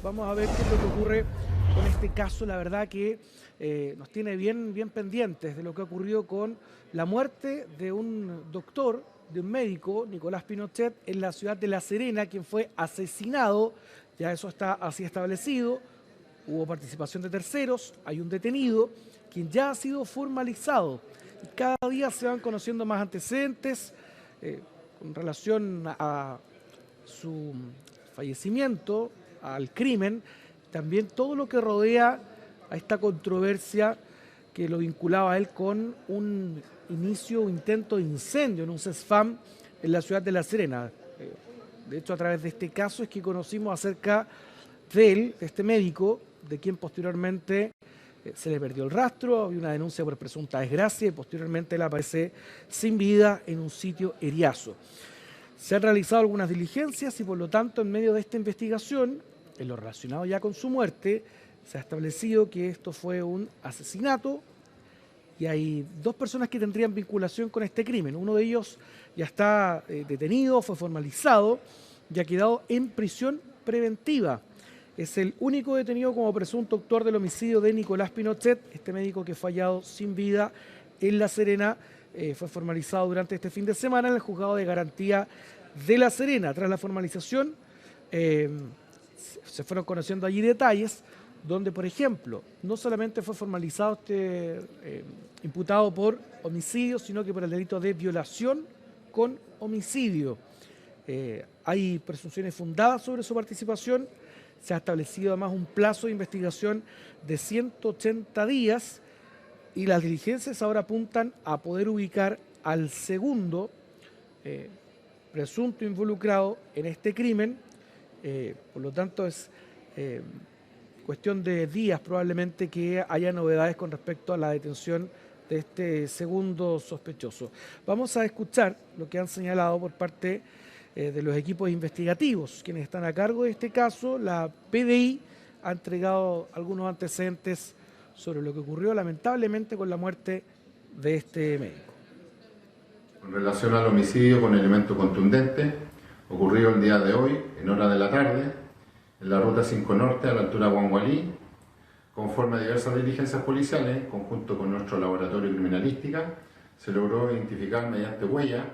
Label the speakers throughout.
Speaker 1: Vamos a ver qué es lo que ocurre con este caso. La verdad que nos tiene bien pendientes de lo que ha ocurrido con la muerte de un doctor, de un médico, Nicolás Pinochet, en la ciudad de La Serena, quien fue asesinado. Ya eso está así establecido. Hubo participación de terceros, hay un detenido, quien ya ha sido formalizado. Y cada día se van conociendo más antecedentes con relación a su fallecimiento, al crimen, también todo lo que rodea a esta controversia que lo vinculaba a él con un inicio, un intento de incendio en un CESFAM en la ciudad de La Serena. De hecho, a través de este caso es que conocimos acerca de él, de este médico, de quien posteriormente se le perdió el rastro, había una denuncia por presunta desgracia y posteriormente él aparece sin vida en un sitio Eriazo. Se han realizado algunas diligencias y por lo tanto en medio de esta investigación, en lo relacionado ya con su muerte, se ha establecido que esto fue un asesinato y hay dos personas que tendrían vinculación con este crimen. Uno de ellos ya está detenido, fue formalizado y ha quedado en prisión preventiva. Es el único detenido como presunto autor del homicidio de Nicolás Pinochet, este médico que fue hallado sin vida en La Serena. Fue formalizado durante este fin de semana en el juzgado de garantía de La Serena. Tras la formalización, se fueron conociendo allí detalles donde, por ejemplo, no solamente fue formalizado este imputado por homicidio, sino que por el delito de violación con homicidio. Hay presunciones fundadas sobre su participación. Se ha establecido además un plazo de investigación de 180 días y las diligencias ahora apuntan a poder ubicar al segundo presunto involucrado en este crimen. Por lo tanto, es cuestión de días probablemente que haya novedades con respecto a la detención de este segundo sospechoso. Vamos a escuchar lo que han señalado por parte de los equipos investigativos, quienes están a cargo de este caso. La PDI ha entregado algunos antecedentes sobre lo que ocurrió lamentablemente con la muerte de este médico.
Speaker 2: En relación al homicidio con elemento contundente, ocurrido el día de hoy, en hora de la tarde, en la ruta 5 Norte, a la altura de Huangualí, conforme a diversas diligencias policiales, en conjunto con nuestro laboratorio de criminalística, se logró identificar mediante huella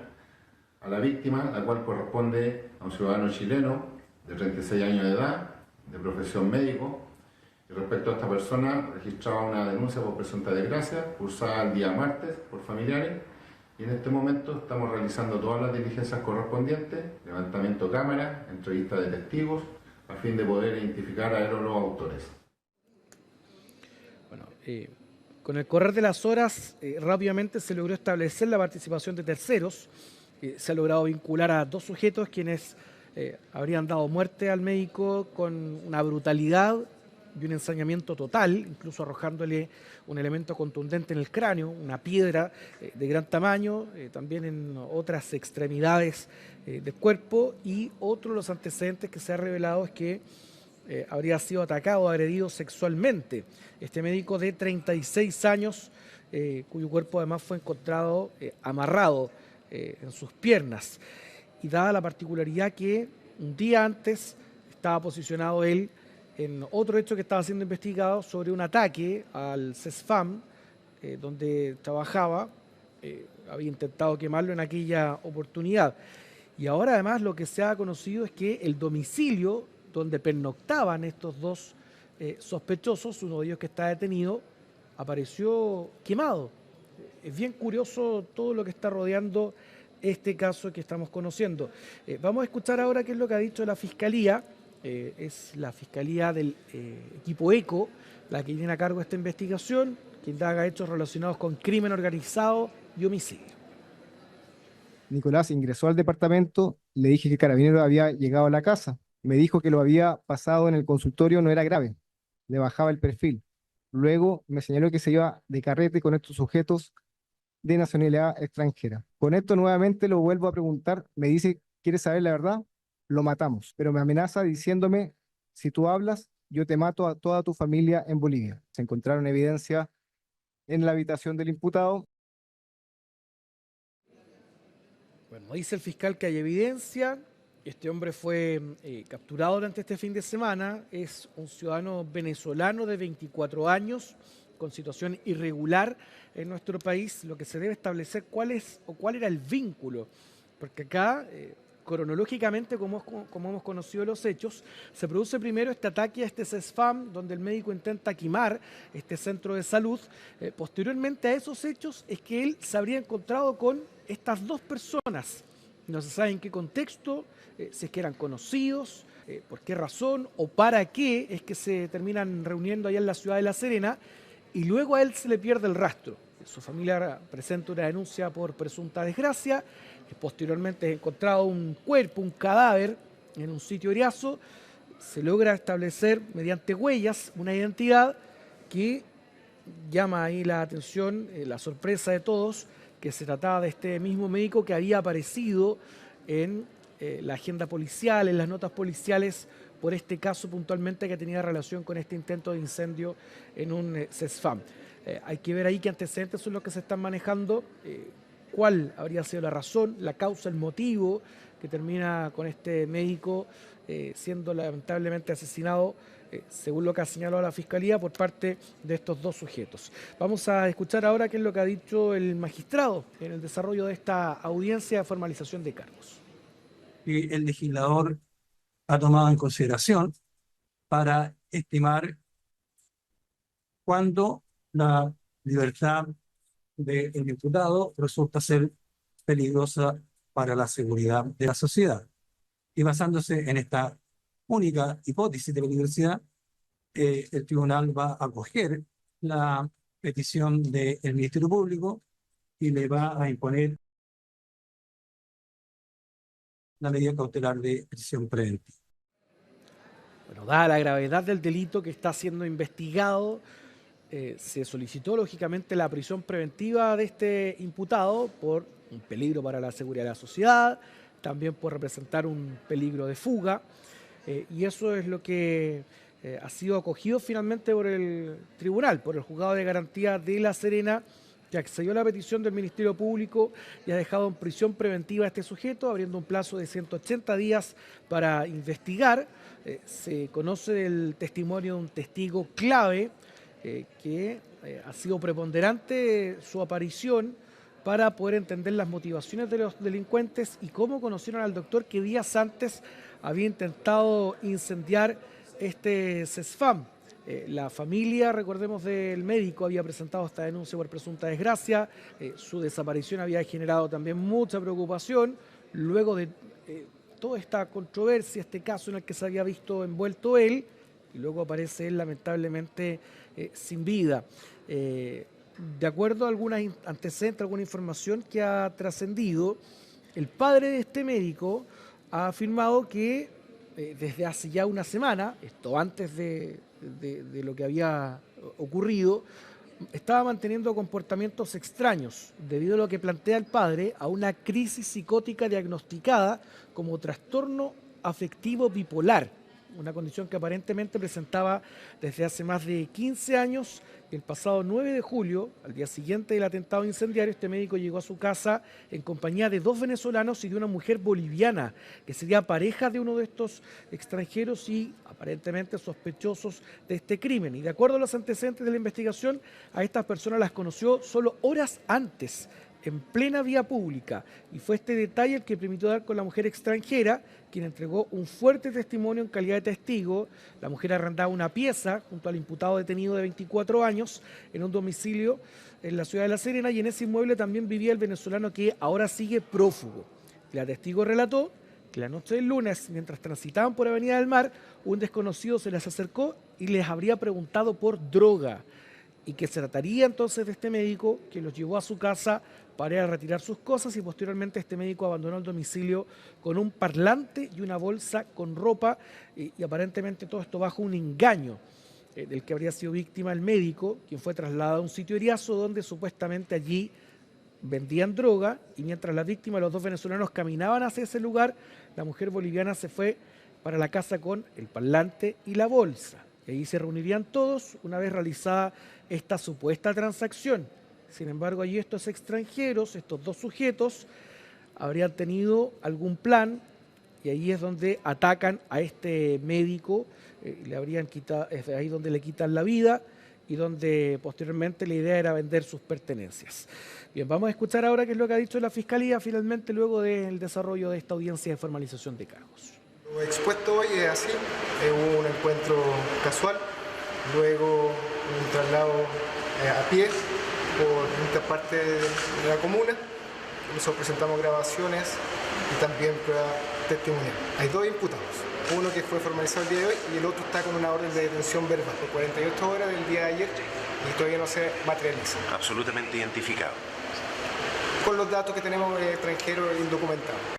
Speaker 2: a la víctima, la cual corresponde a un ciudadano chileno de 36 años de edad, de profesión médico. Y respecto a esta persona, registraba una denuncia por presunta desgracia, cursada el día martes por familiares, y en este momento estamos realizando todas las diligencias correspondientes, levantamiento de cámaras, entrevista de testigos, a fin de poder identificar a los autores.
Speaker 1: Bueno, con el correr de las horas, rápidamente se logró establecer la participación de terceros. Se ha logrado vincular a dos sujetos quienes habrían dado muerte al médico con una brutalidad y un ensañamiento total, incluso arrojándole un elemento contundente en el cráneo, una piedra de gran tamaño, también en otras extremidades del cuerpo. Y otro de los antecedentes que se ha revelado es que habría sido atacado o agredido sexualmente. Este médico de 36 años, cuyo cuerpo además fue encontrado amarrado en sus piernas. Y dada la particularidad que un día antes estaba posicionado él en otro hecho que estaba siendo investigado sobre un ataque al CESFAM, donde trabajaba, había intentado quemarlo en aquella oportunidad. Y ahora además lo que se ha conocido es que el domicilio donde pernoctaban estos dos sospechosos, uno de ellos que está detenido, apareció quemado. Es bien curioso todo lo que está rodeando este caso que estamos conociendo. Vamos a escuchar ahora qué es lo que ha dicho la Fiscalía. Es la Fiscalía del equipo ECO la que tiene a cargo esta investigación, que indaga hechos relacionados con crimen organizado y homicidio.
Speaker 3: Nicolás ingresó al departamento, le dije que Carabineros había llegado a la casa. Me dijo que lo había pasado en el consultorio no era grave, le bajaba el perfil. Luego me señaló que se iba de carrete con estos sujetos de nacionalidad extranjera. Con esto nuevamente lo vuelvo a preguntar, me dice, ¿quieres saber la verdad? Lo matamos, pero me amenaza diciéndome, si tú hablas, yo te mato a toda tu familia en Bolivia. Se encontraron evidencia en la habitación del imputado.
Speaker 1: Bueno, dice el fiscal que hay evidencia Este hombre fue capturado durante este fin de semana. Es un ciudadano venezolano de 24 años con situación irregular en nuestro país. Lo que se debe establecer cuál era el vínculo, porque acá cronológicamente, como hemos conocido los hechos, se produce primero este ataque a este CESFAM, donde el médico intenta quemar este centro de salud. Posteriormente a esos hechos es que él se habría encontrado con estas dos personas. No se sabe en qué contexto, si es que eran conocidos, por qué razón o para qué es que se terminan reuniendo allá en la ciudad de La Serena, y luego a él se le pierde el rastro. Su familia presenta una denuncia por presunta desgracia. Posteriormente es encontrado un cuerpo, un cadáver, en un sitio eriazo. Se logra establecer mediante huellas una identidad que llama ahí la atención, la sorpresa de todos, que se trataba de este mismo médico que había aparecido en la agenda policial, en las notas policiales, por este caso puntualmente que tenía relación con este intento de incendio en un CESFAM. Hay que ver ahí qué antecedentes son los que se están manejando, cuál habría sido la razón, la causa, el motivo que termina con este médico siendo lamentablemente asesinado, según lo que ha señalado la Fiscalía, por parte de estos dos sujetos. Vamos a escuchar ahora qué es lo que ha dicho el magistrado en el desarrollo de esta audiencia de formalización de cargos.
Speaker 4: Que el legislador ha tomado en consideración para estimar cuándo la libertad del imputado resulta ser peligrosa para la seguridad de la sociedad. Y basándose en esta única hipótesis de peligrosidad, el tribunal va a acoger la petición del Ministerio Público y le va a imponer la medida cautelar de prisión preventiva.
Speaker 1: Bueno, dada la gravedad del delito que está siendo investigado, se solicitó lógicamente la prisión preventiva de este imputado por un peligro para la seguridad de la sociedad, también por representar un peligro de fuga, y eso es lo que ha sido acogido finalmente por el tribunal, por el juzgado de garantía de La Serena, que accedió a la petición del Ministerio Público y ha dejado en prisión preventiva a este sujeto, abriendo un plazo de 180 días para investigar. Se conoce del testimonio de un testigo clave que ha sido preponderante su aparición para poder entender las motivaciones de los delincuentes y cómo conocieron al doctor que días antes había intentado incendiar este CESFAM. La familia, recordemos, del médico había presentado esta denuncia por presunta desgracia. Su desaparición había generado también mucha preocupación. Luego de toda esta controversia, este caso en el que se había visto envuelto él, y luego aparece él lamentablemente sin vida. De acuerdo a algunos antecedentes, alguna información que ha trascendido, el padre de este médico ha afirmado que desde hace ya una semana, esto antes de lo que había ocurrido, estaba manteniendo comportamientos extraños debido a lo que plantea el padre a una crisis psicótica diagnosticada como trastorno afectivo bipolar, una condición que aparentemente presentaba desde hace más de 15 años. El pasado 9 de julio, al día siguiente del atentado incendiario, este médico llegó a su casa en compañía de dos venezolanos y de una mujer boliviana, que sería pareja de uno de estos extranjeros y aparentemente sospechosos de este crimen. Y de acuerdo a los antecedentes de la investigación, a estas personas las conoció solo horas antes, en plena vía pública, y fue este detalle el que permitió dar con la mujer extranjera, quien entregó un fuerte testimonio en calidad de testigo. La mujer arrendaba una pieza junto al imputado detenido de 24 años en un domicilio en la ciudad de La Serena, y en ese inmueble también vivía el venezolano que ahora sigue prófugo. La testigo relató que la noche del lunes, mientras transitaban por Avenida del Mar, un desconocido se les acercó y les habría preguntado por droga, y que se trataría entonces de este médico que los llevó a su casa para ir a retirar sus cosas, y posteriormente este médico abandonó el domicilio con un parlante y una bolsa con ropa, y aparentemente todo esto bajo un engaño del que habría sido víctima el médico, quien fue trasladado a un sitio eriazo donde supuestamente allí vendían droga, y mientras la víctima y los dos venezolanos caminaban hacia ese lugar, la mujer boliviana se fue para la casa con el parlante y la bolsa. Y ahí se reunirían todos una vez realizada esta supuesta transacción. Sin embargo, allí estos extranjeros, estos dos sujetos, habrían tenido algún plan y y ahí es donde atacan a este médico, le habrían quitado, es ahí donde le quitan la vida y donde posteriormente la idea era vender sus pertenencias. Bien, vamos a escuchar ahora qué es lo que ha dicho la Fiscalía finalmente luego del desarrollo de esta audiencia de formalización de cargos.
Speaker 5: Lo expuesto hoy es así, hubo un encuentro casual, luego un traslado a pie por muchas partes de la comuna, incluso presentamos grabaciones y también pruebas testimoniales. Hay 2 imputados, uno que fue formalizado el día de hoy y el otro está con una orden de detención verbal por 48 horas del día de ayer y todavía no se materializa.
Speaker 6: Absolutamente identificado.
Speaker 5: Con los datos que tenemos extranjeros indocumentados.